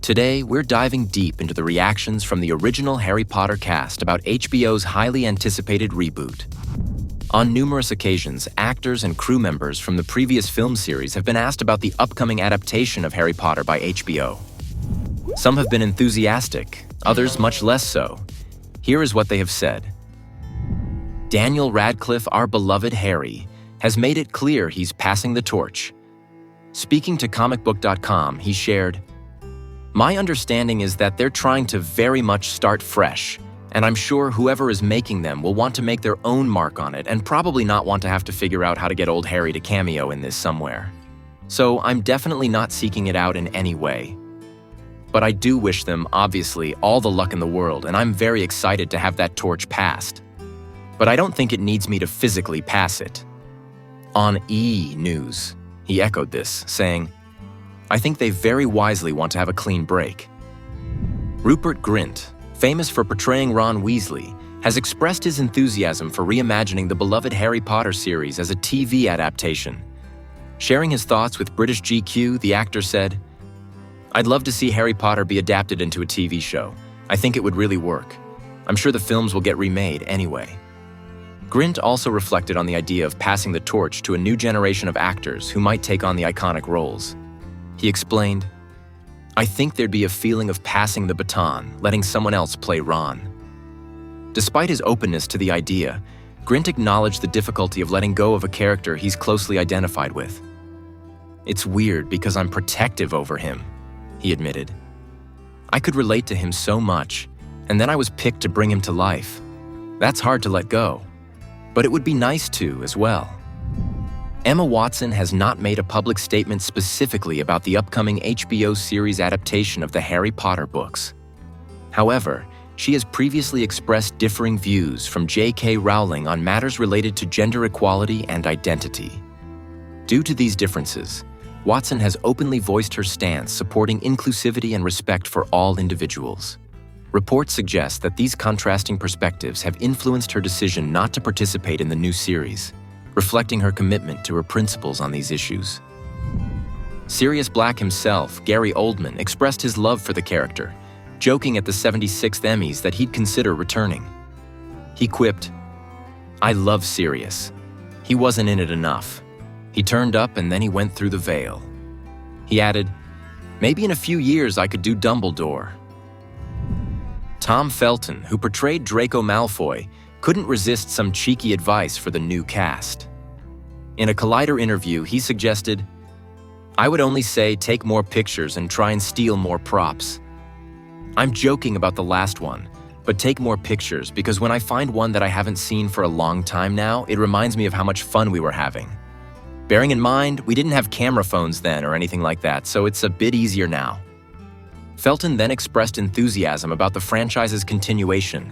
Today, we're diving deep into the reactions from the original Harry Potter cast about HBO's highly anticipated reboot. On numerous occasions, actors and crew members from the previous film series have been asked about the upcoming adaptation of Harry Potter by HBO. Some have been enthusiastic, others much less so. Here is what they have said. Daniel Radcliffe, our beloved Harry, has made it clear he's passing the torch. Speaking to comicbook.com, he shared, "My understanding is that they're trying to very much start fresh, and I'm sure whoever is making them will want to make their own mark on it and probably not want to have to figure out how to get old Harry to cameo in this somewhere. So I'm definitely not seeking it out in any way. But I do wish them, obviously, all the luck in the world, and I'm very excited to have that torch passed. But I don't think it needs me to physically pass it." On E! News, he echoed this, saying, "I think they very wisely want to have a clean break." Rupert Grint, famous for portraying Ron Weasley, has expressed his enthusiasm for reimagining the beloved Harry Potter series as a TV adaptation. Sharing his thoughts with British GQ, the actor said, "I'd love to see Harry Potter be adapted into a TV show. I think it would really work. I'm sure the films will get remade anyway." Grint also reflected on the idea of passing the torch to a new generation of actors who might take on the iconic roles. He explained, "I think there'd be a feeling of passing the baton, letting someone else play Ron." Despite his openness to the idea, Grint acknowledged the difficulty of letting go of a character he's closely identified with. "It's weird because I'm protective over him," he admitted. "I could relate to him so much, and then I was picked to bring him to life. That's hard to let go, but it would be nice to as well." Emma Watson has not made a public statement specifically about the upcoming HBO series adaptation of the Harry Potter books. However, she has previously expressed differing views from J.K. Rowling on matters related to gender equality and identity. Due to these differences, Watson has openly voiced her stance supporting inclusivity and respect for all individuals. Reports suggest that these contrasting perspectives have influenced her decision not to participate in the new series, reflecting her commitment to her principles on these issues. Sirius Black himself, Gary Oldman, expressed his love for the character, joking at the 76th Emmys that he'd consider returning. He quipped, "I love Sirius. He wasn't in it enough. He turned up and then he went through the veil." He added, "Maybe in a few years I could do Dumbledore." Tom Felton, who portrayed Draco Malfoy, couldn't resist some cheeky advice for the new cast. In a Collider interview, he suggested, "I would only say take more pictures and try and steal more props. I'm joking about the last one, but take more pictures because when I find one that I haven't seen for a long time now, it reminds me of how much fun we were having. Bearing in mind, we didn't have camera phones then or anything like that, so it's a bit easier now." Felton then expressed enthusiasm about the franchise's continuation.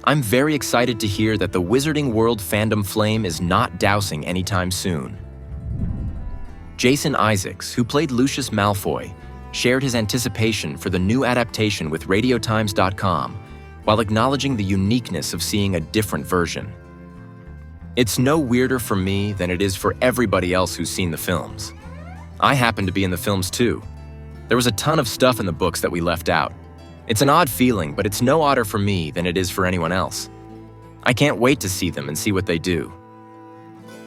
"I'm very excited to hear that the Wizarding World fandom flame is not dousing anytime soon." Jason Isaacs, who played Lucius Malfoy, shared his anticipation for the new adaptation with RadioTimes.com while acknowledging the uniqueness of seeing a different version. "It's no weirder for me than it is for everybody else who's seen the films. I happen to be in the films too. There was a ton of stuff in the books that we left out. It's an odd feeling, but it's no odder for me than it is for anyone else. I can't wait to see them and see what they do."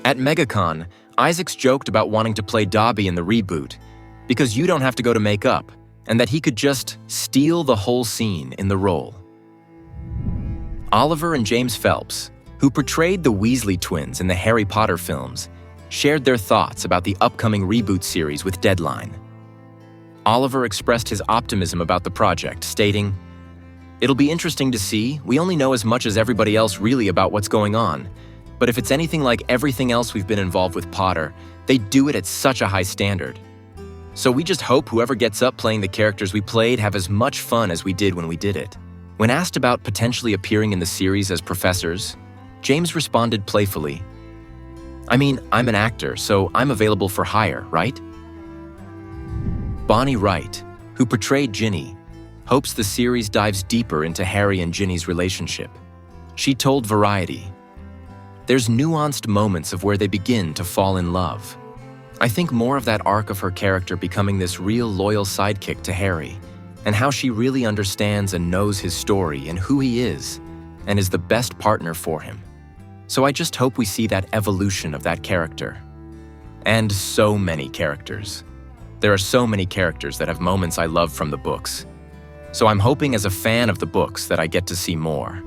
At MegaCon, Isaacs joked about wanting to play Dobby in the reboot because you don't have to go to makeup, and that he could just steal the whole scene in the role. Oliver and James Phelps, who portrayed the Weasley twins in the Harry Potter films, shared their thoughts about the upcoming reboot series with Deadline. Oliver expressed his optimism about the project, stating, "It'll be interesting to see. We only know as much as everybody else really about what's going on. But if it's anything like everything else we've been involved with Potter, they do it at such a high standard. So we just hope whoever gets up playing the characters we played have as much fun as we did when we did it." When asked about potentially appearing in the series as professors, James responded playfully, "I mean, I'm an actor, so I'm available for hire, right?" Bonnie Wright, who portrayed Ginnie, hopes the series dives deeper into Harry and Ginny's relationship. She told Variety, "There's nuanced moments of where they begin to fall in love. I think more of that arc of her character becoming this real loyal sidekick to Harry, and how she really understands and knows his story and who he is, and is the best partner for him. So I just hope we see that evolution of that character. And so many characters. There are so many characters that have moments I love from the books. So I'm hoping as a fan of the books that I get to see more.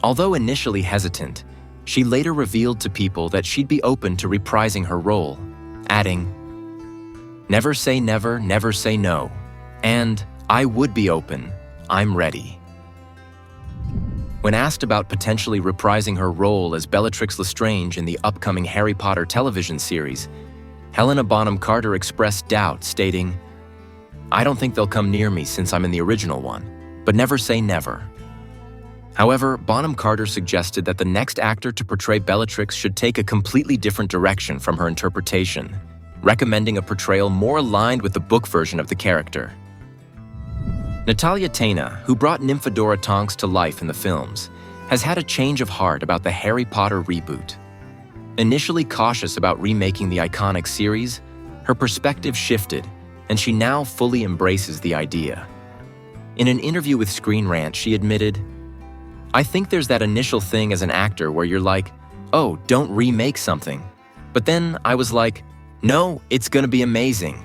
Although initially hesitant, she later revealed to people that she'd be open to reprising her role, adding, "Never say never, never say no," and "I would be open, I'm ready." When asked about potentially reprising her role as Bellatrix Lestrange in the upcoming Harry Potter television series, Helena Bonham Carter expressed doubt, stating, "I don't think they'll come near me since I'm in the original one, but never say never." However, Bonham Carter suggested that the next actor to portray Bellatrix should take a completely different direction from her interpretation, recommending a portrayal more aligned with the book version of the character. Natalia Tena, who brought Nymphadora Tonks to life in the films, has had a change of heart about the Harry Potter reboot. Initially cautious about remaking the iconic series, her perspective shifted, and she now fully embraces the idea. In an interview with Screen Rant, she admitted, "I think there's that initial thing as an actor where you're like, oh, don't remake something. But then I was like, no, it's gonna be amazing."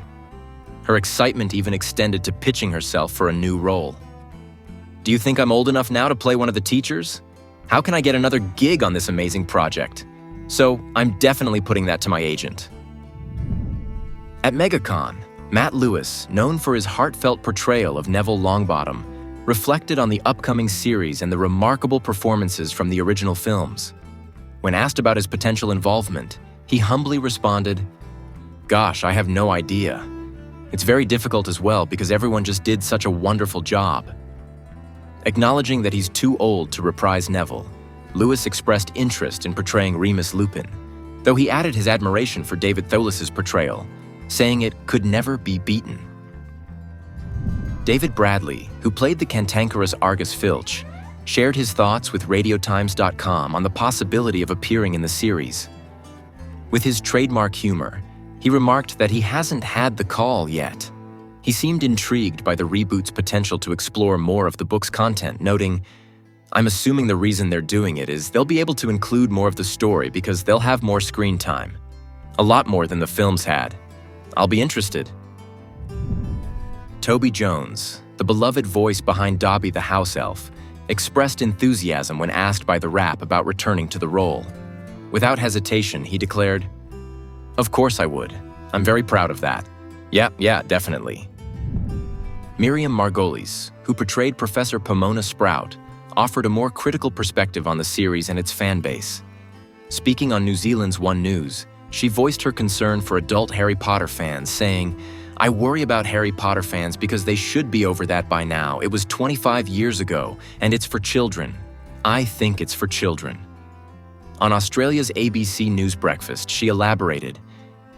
Her excitement even extended to pitching herself for a new role. "Do you think I'm old enough now to play one of the teachers? How can I get another gig on this amazing project? So I'm definitely putting that to my agent." At MegaCon, Matt Lewis, known for his heartfelt portrayal of Neville Longbottom, reflected on the upcoming series and the remarkable performances from the original films. When asked about his potential involvement, he humbly responded, "Gosh, I have no idea. It's very difficult as well because everyone just did such a wonderful job." Acknowledging that he's too old to reprise Neville, Lewis expressed interest in portraying Remus Lupin, though he added his admiration for David Thewlis's portrayal, saying it could never be beaten. David Bradley, who played the cantankerous Argus Filch, shared his thoughts with RadioTimes.com on the possibility of appearing in the series. With his trademark humor, he remarked that he hasn't had the call yet. He seemed intrigued by the reboot's potential to explore more of the book's content, noting, "I'm assuming the reason they're doing it is they'll be able to include more of the story because they'll have more screen time. A lot more than the films had. I'll be interested." Toby Jones, the beloved voice behind Dobby the house elf, expressed enthusiasm when asked by The Wrap about returning to the role. Without hesitation, he declared, "Of course I would. I'm very proud of that. Yeah, definitely." Miriam Margolis, who portrayed Professor Pomona Sprout, offered a more critical perspective on the series and its fan base. Speaking on New Zealand's One News, she voiced her concern for adult Harry Potter fans, saying, "I worry about Harry Potter fans because they should be over that by now. It was 25 years ago, and it's for children. I think it's for children." On Australia's ABC News Breakfast, she elaborated,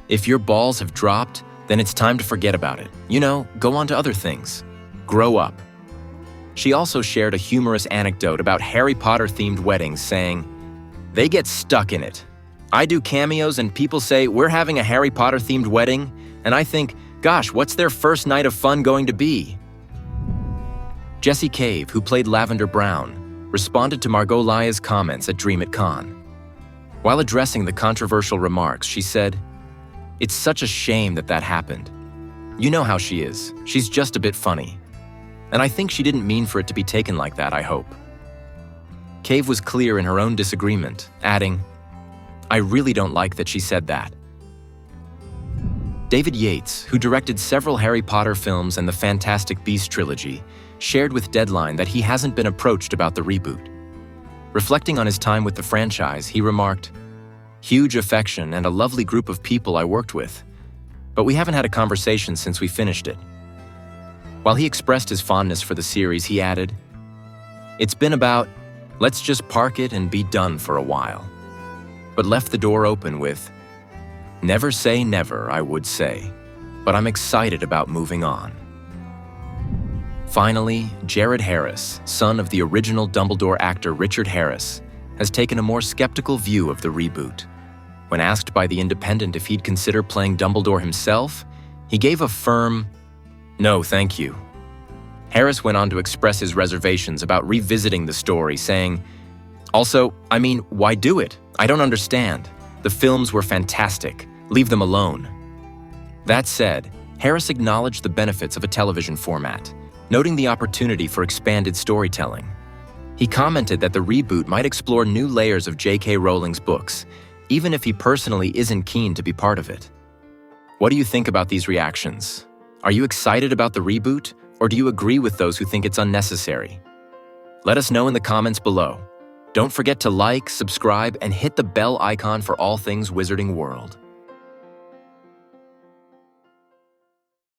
"If your balls have dropped, then it's time to forget about it. Go on to other things. Grow up." She also shared a humorous anecdote about Harry Potter-themed weddings, saying, "They get stuck in it. I do cameos and people say, 'We're having a Harry Potter-themed wedding,' and I think, gosh, what's their first night of fun going to be?" Jessie Cave, who played Lavender Brown, responded to Margolia's comments at Dream at Con. While addressing the controversial remarks, she said, "It's such a shame that happened. You know how she is. She's just a bit funny. And I think she didn't mean for it to be taken like that, I hope." Cave was clear in her own disagreement, adding, "I really don't like that she said that." David Yates, who directed several Harry Potter films and the Fantastic Beasts trilogy, shared with Deadline that he hasn't been approached about the reboot. Reflecting on his time with the franchise, he remarked, "Huge affection and a lovely group of people I worked with, but we haven't had a conversation since we finished it." While he expressed his fondness for the series, he added, "It's been about, let's just park it and be done for a while," but left the door open with, "Never say never, I would say, but I'm excited about moving on." Finally, Jared Harris, son of the original Dumbledore actor Richard Harris, has taken a more skeptical view of the reboot. When asked by The Independent if he'd consider playing Dumbledore himself, he gave a firm, "No, thank you." Harris went on to express his reservations about revisiting the story, saying, "Also, I mean, why do it? I don't understand. The films were fantastic. Leave them alone." That said, Harris acknowledged the benefits of a television format, noting the opportunity for expanded storytelling. He commented that the reboot might explore new layers of J.K. Rowling's books, even if he personally isn't keen to be part of it. What do you think about these reactions? Are you excited about the reboot, or do you agree with those who think it's unnecessary? Let us know in the comments below. Don't forget to like, subscribe, and hit the bell icon for all things Wizarding World.